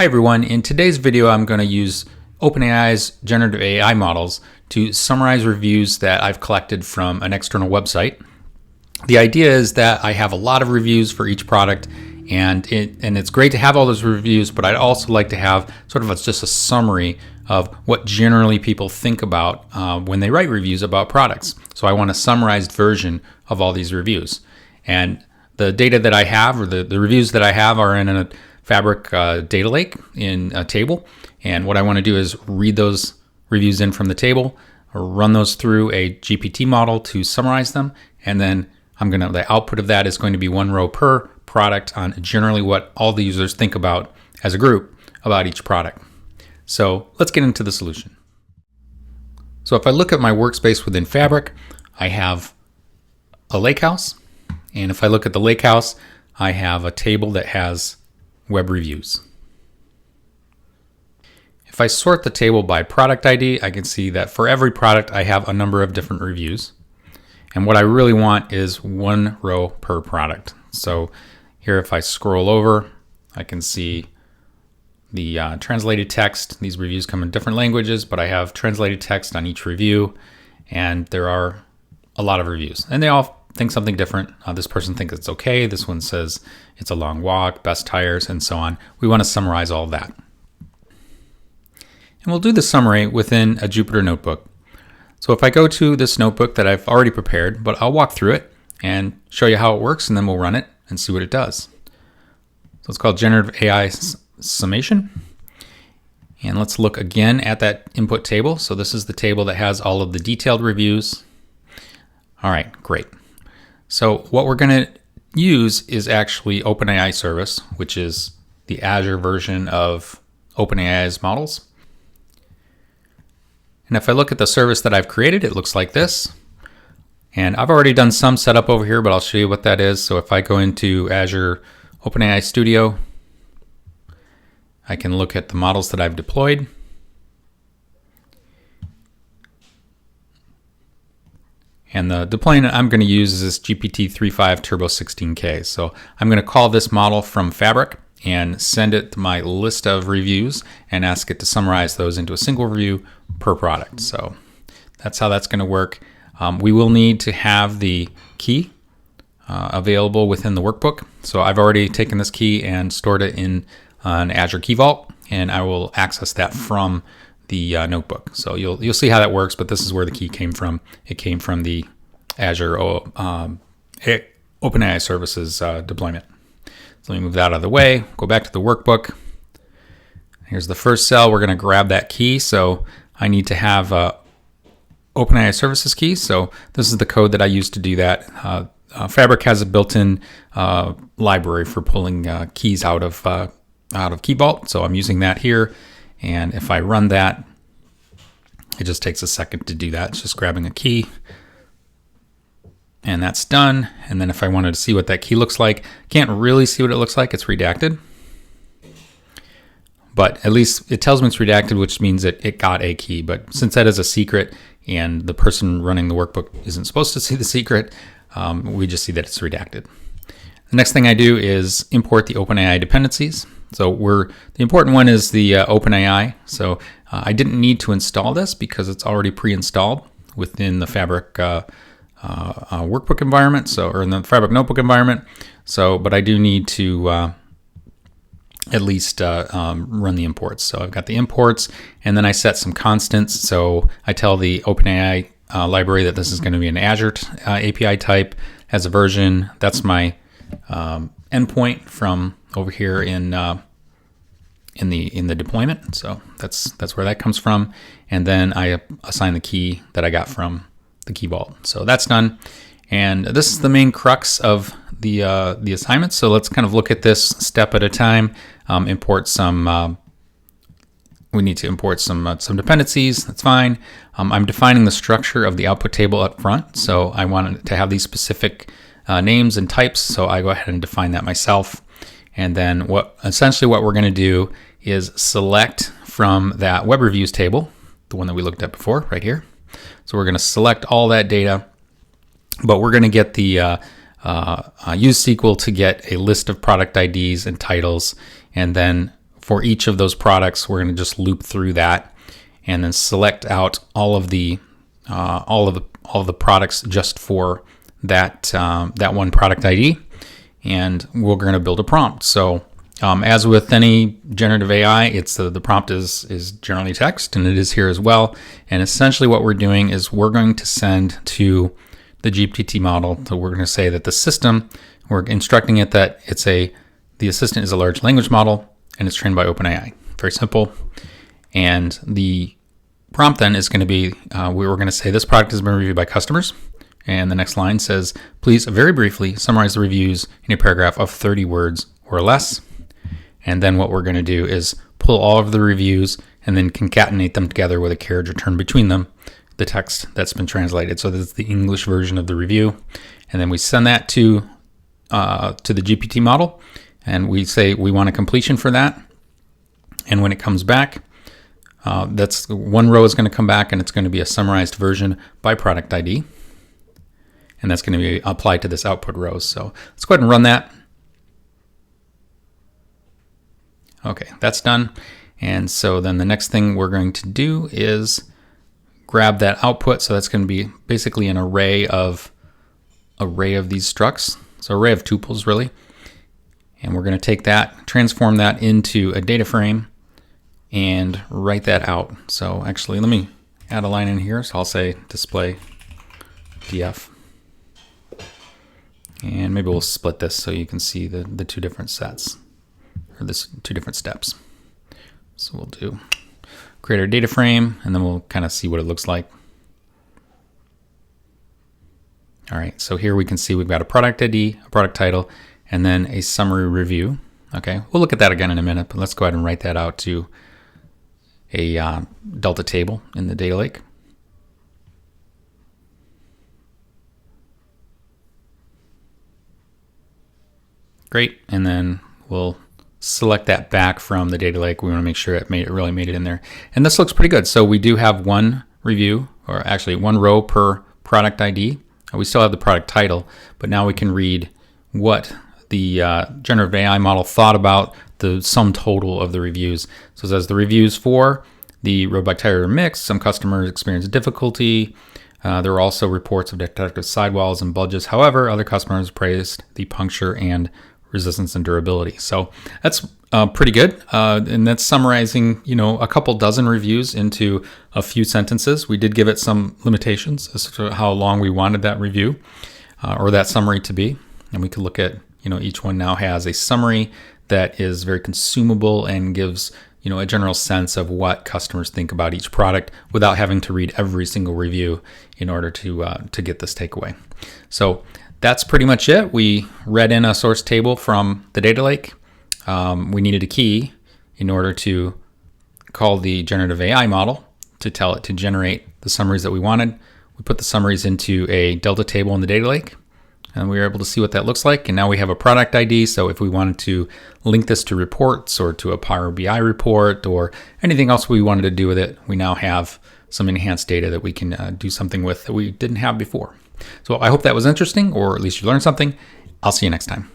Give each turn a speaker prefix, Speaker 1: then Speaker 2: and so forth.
Speaker 1: Hi everyone, in today's video I'm going to use OpenAI's generative AI models to summarize reviews that I've collected from an external website. The idea is that I have a lot of reviews for each product and it's great to have all those reviews, but I'd also like to have sort of just a summary of what generally people think about when they write reviews about products. So I want a summarized version of all these reviews. And the data that I have, or the reviews that I have, are in a Fabric data lake in a table, and what I want to do is read those reviews in from the table, run those through a GPT model to summarize them, and then the output of that is going to be one row per product on generally what all the users think about as a group about each product. So let's get into the solution. So if I look at my workspace within Fabric, I have a lakehouse, and if I look at the lakehouse, I have a table that has web reviews. If I sort the table by product ID, I can see that for every product I have a number of different reviews. And what I really want is one row per product. So here, if I scroll over, I can see the translated text. These reviews come in different languages, but I have translated text on each review, and there are a lot of reviews. And they all think something different. This person thinks it's okay. This one says it's a long walk, best tires, and so on. We want to summarize all of that. And we'll do the summary within a Jupyter notebook. So if I go to this notebook that I've already prepared, but I'll walk through it and show you how it works, and then we'll run it and see what it does. So it's called Generative AI Summation. And let's look again at that input table. So this is the table that has all of the detailed reviews. All right, great. So what we're going to use is actually OpenAI Service, which is the Azure version of OpenAI's models. And if I look at the service that I've created, it looks like this. And I've already done some setup over here, but I'll show you what that is. So if I go into Azure OpenAI Studio, I can look at the models that I've deployed. And the deployment I'm going to use is this GPT-3.5 Turbo 16K. So I'm going to call this model from Fabric and send it my list of reviews and ask it to summarize those into a single review per product. So that's how that's going to work. We will need to have the key available within the workbook. So I've already taken this key and stored it in an Azure Key Vault, and I will access that from the notebook. So you'll see how that works, but this is where the key came from. It came from the Azure OpenAI Services deployment. So let me move that out of the way, go back to the workbook. Here's the first cell. We're going to grab that key. So I need to have OpenAI Services key. So this is the code that I use to do that. Fabric has a built-in library for pulling keys out of Key Vault. So I'm using that here. And if I run that, it just takes a second to do that. It's just grabbing a key. And that's done. And then if I wanted to see what that key looks like, can't really see what it looks like. It's redacted. But at least it tells me it's redacted, which means it got a key. But since that is a secret and the person running the workbook isn't supposed to see the secret, we just see that it's redacted. The next thing I do is import the OpenAI dependencies. So the important one is the OpenAI. So I didn't need to install this because it's already pre-installed within the Fabric workbook environment, or in the Fabric notebook environment. So, but I do need to at least run the imports. So I've got the imports, and then I set some constants. So I tell the OpenAI library that this is going to be an Azure API type, has a version. That's my endpoint from over here in the deployment. So that's where that comes from. And then I assign the key that I got from the Key Vault. So that's done. And this is the main crux of the assignment. So let's kind of look at this step at a time. We need to import some dependencies. That's fine. I'm defining the structure of the output table up front. So I want to have these specific names and types. So I go ahead and define that myself. And then essentially what we're going to do is select from that web reviews table, the one that we looked at before right here. So we're going to select all that data, but we're going to get the use SQL to get a list of product IDs and titles, and then for each of those products, we're going to just loop through that and then select out all of the products just for that one product ID, and we're going to build a prompt. So as with any generative AI, it's the prompt is generally text, and it is here as well. And essentially what we're doing is we're going to send to the GPT model. So we're going to say that the system, we're instructing it that the assistant is a large language model and it's trained by OpenAI. Very simple. And the prompt then is going to be, we're going to say this product has been reviewed by customers. And the next line says, please very briefly summarize the reviews in a paragraph of 30 words or less. And then what we're going to do is pull all of the reviews and then concatenate them together with a carriage return between them, the text that's been translated. So that's the English version of the review. And then we send that to the GPT model, and we say we want a completion for that. And when it comes back, that's one row is going to come back, and it's going to be a summarized version by product ID. And that's going to be applied to this output row. So let's go ahead and run that. Okay, that's done. And so then the next thing we're going to do is grab that output. So that's going to be basically an array of these structs. So array of tuples really. And we're going to take that, transform that into a data frame and write that out. So actually, let me add a line in here. So I'll say display df. And maybe we'll split this so you can see the two different sets, or this two different steps. So we'll do create our data frame, and then we'll kind of see what it looks like. All right, so here we can see we've got a product ID, a product title, and then a summary review. Okay, we'll look at that again in a minute, but let's go ahead and write that out to a Delta table in the data lake. Great, and then we'll select that back from the data lake. We want to make sure it really made it in there. And this looks pretty good. So we do have one review, or actually one row per product ID. We still have the product title, but now we can read what the generative AI model thought about the sum total of the reviews. So it says the reviews for the road bike tire mix, some customers experienced difficulty. There were also reports of defective sidewalls and budges. However, other customers praised the puncture and resistance and durability. So that's pretty good. And that's summarizing, a couple dozen reviews into a few sentences. We did give it some limitations as to how long we wanted that review or that summary to be. And we could look at, each one now has a summary that is very consumable and gives, a general sense of what customers think about each product without having to read every single review in order to get this takeaway. So that's pretty much it. We read in a source table from the data lake. We needed a key in order to call the generative AI model to tell it to generate the summaries that we wanted. We put the summaries into a Delta table in the data lake, and we were able to see what that looks like. And now we have a product ID. So if we wanted to link this to reports or to a Power BI report or anything else we wanted to do with it, we now have some enhanced data that we can do something with that we didn't have before. So I hope that was interesting, or at least you learned something. I'll see you next time.